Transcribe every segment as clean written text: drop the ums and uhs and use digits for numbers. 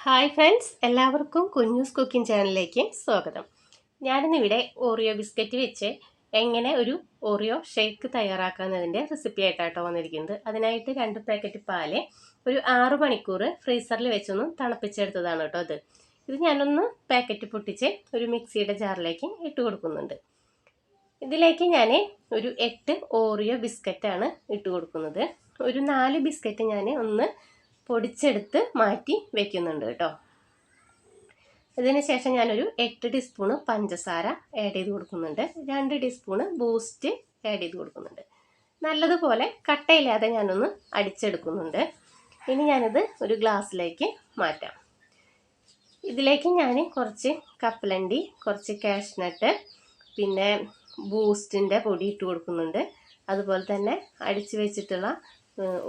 Hi friends, എല്ലാവർക്കും കുഞ്ഞൂസ് cooking ചാനലിലേക്ക് സ്വാഗതം. ഞാനിന്നിവിടെ ഓറിയോ ബിസ്ക്കറ്റ് വെച്ച് എങ്ങനെ ഒരു ഓറിയോ ഷേക്ക് തയ്യാറാക്കാമെന്നതിൻ്റെ റെസിപ്പി ആയിട്ടാട്ടോ വന്നിരിക്കുന്നത്. അതിനായിട്ട് 2 പാക്കറ്റ് പാല് ഒരു 6 മണിക്കൂർ ഫ്രീസറിൽ വെച്ചൊന്ന് തണുപ്പിച്ചെടുത്തതാണ് കേട്ടോ അത്. ഇത് ഞാനൊന്ന് പാക്കറ്റ് പൊട്ടിച്ച് ഒരു മിക്സിയുടെ ജാറിലേക്ക് ഇട്ട് കൊടുക്കുന്നുണ്ട്. ഇതിലേക്ക് ഞാൻ ഒരു 8 ഓറിയോ ബിസ്ക്കറ്റാണ് ഇട്ട് കൊടുക്കുന്നത്. ഒരു 4 ബിസ്ക്കറ്റ് ഞാൻ ഒന്ന് പൊടിച്ചെടുത്ത് മാറ്റി വെക്കുന്നുണ്ട് കേട്ടോ. ഇതിന് ശേഷം ഞാനൊരു 8 ടീസ്പൂണ് പഞ്ചസാര ആഡ് ചെയ്ത് കൊടുക്കുന്നുണ്ട്. 2 ടീസ്പൂണ് ബൂസ്റ്റ് ആഡ് ചെയ്ത് കൊടുക്കുന്നുണ്ട്. നല്ലതുപോലെ കട്ടയില്ലാതെ ഞാനൊന്ന് അടിച്ചെടുക്കുന്നുണ്ട്. ഇനി ഞാനിത് ഒരു ഗ്ലാസ്സിലേക്ക് മാറ്റാം. ഇതിലേക്ക് ഞാൻ കുറച്ച് കപ്പലണ്ടി, കുറച്ച് കാഷ്നട്ട്, പിന്നെ ബൂസ്റ്റിൻ്റെ പൊടി ഇട്ട് കൊടുക്കുന്നുണ്ട്. അതുപോലെ തന്നെ അടിച്ച് വെച്ചിട്ടുള്ള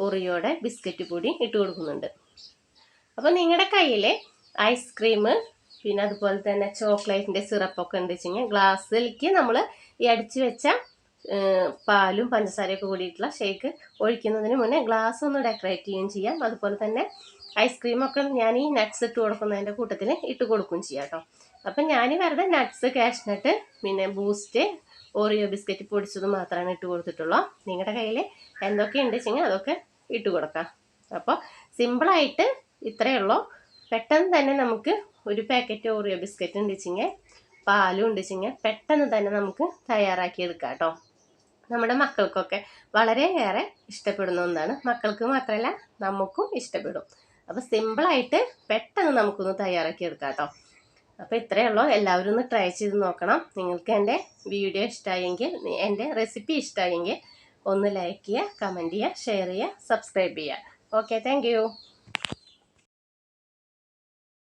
ഓറിയോയുടെ ബിസ്ക്കറ്റ് പൊടി ഇട്ട് കൊടുക്കുന്നുണ്ട്. അപ്പോൾ നിങ്ങളുടെ കയ്യിൽ ഐസ്ക്രീം, പിന്നെ അതുപോലെ തന്നെ ചോക്ലേറ്റിൻ്റെ സിറപ്പൊക്കെ ഉണ്ട് വെച്ചെങ്കിൽ ഗ്ലാസ്സിലേക്ക് നമ്മൾ ഈ അടിച്ച് വെച്ച പാലും പഞ്ചസാരയൊക്കെ കൂടിയിട്ടുള്ള ഷേക്ക് ഒഴിക്കുന്നതിന് മുന്നേ ഗ്ലാസ് ഒന്ന് ഡെക്കറേറ്റ് ചെയ്യുകയും ചെയ്യാം. അതുപോലെ തന്നെ ഐസ്ക്രീമൊക്കെ ഞാൻ ഈ നട്ട്സ് ഇട്ട് കൊടുക്കുന്നതിൻ്റെ കൂട്ടത്തിൽ ഇട്ട് കൊടുക്കുകയും ചെയ്യാം കേട്ടോ. അപ്പം ഞാൻ വെറുതെ നട്ട്സ്, കാഷ്നട്ട്, പിന്നെ ബൂസ്റ്റ്, ഓറിയോ ബിസ്ക്കറ്റ് പൊടിച്ചത് മാത്രമാണ് ഇട്ട് കൊടുത്തിട്ടുള്ളൂ. നിങ്ങളുടെ കയ്യിൽ എന്തൊക്കെ ഉണ്ട് വെച്ചെങ്കിൽ അതൊക്കെ ഇട്ട് കൊടുക്കാം. അപ്പോൾ സിമ്പിളായിട്ട് ഇത്രയേ ഉള്ളൂ. പെട്ടെന്ന് തന്നെ നമുക്ക് ഒരു പാക്കറ്റ് ഓറിയോ ബിസ്ക്കറ്റ് ഉണ്ട് വെച്ചെങ്കിൽ, പാലും ഉണ്ട് വെച്ചെങ്കിൽ പെട്ടെന്ന് തന്നെ നമുക്ക് തയ്യാറാക്കി എടുക്കാം കേട്ടോ. നമ്മുടെ മക്കൾക്കൊക്കെ വളരെയേറെ ഇഷ്ടപ്പെടുന്ന ഒന്നാണ്. മക്കൾക്ക് മാത്രമല്ല നമുക്കും ഇഷ്ടപ്പെടും. അപ്പോൾ സിമ്പിളായിട്ട് പെട്ടെന്ന് നമുക്കൊന്ന് തയ്യാറാക്കി എടുക്കാം കേട്ടോ. അപ്പോൾ ഇത്രയേ ഉള്ളൂ. എല്ലാവരും ഒന്ന് ട്രൈ ചെയ്ത് നോക്കണം. നിങ്ങൾക്ക് എൻ്റെ വീഡിയോ ഇഷ്ടമായെങ്കിൽ, എൻ്റെ റെസിപ്പി ഇഷ്ടമായെങ്കിൽ ഒന്ന് ലൈക്ക് ചെയ്യുക, കമൻറ്റ് ചെയ്യുക, ഷെയർ ചെയ്യുക, സബ്സ്ക്രൈബ് ചെയ്യുക. Okay, thank you.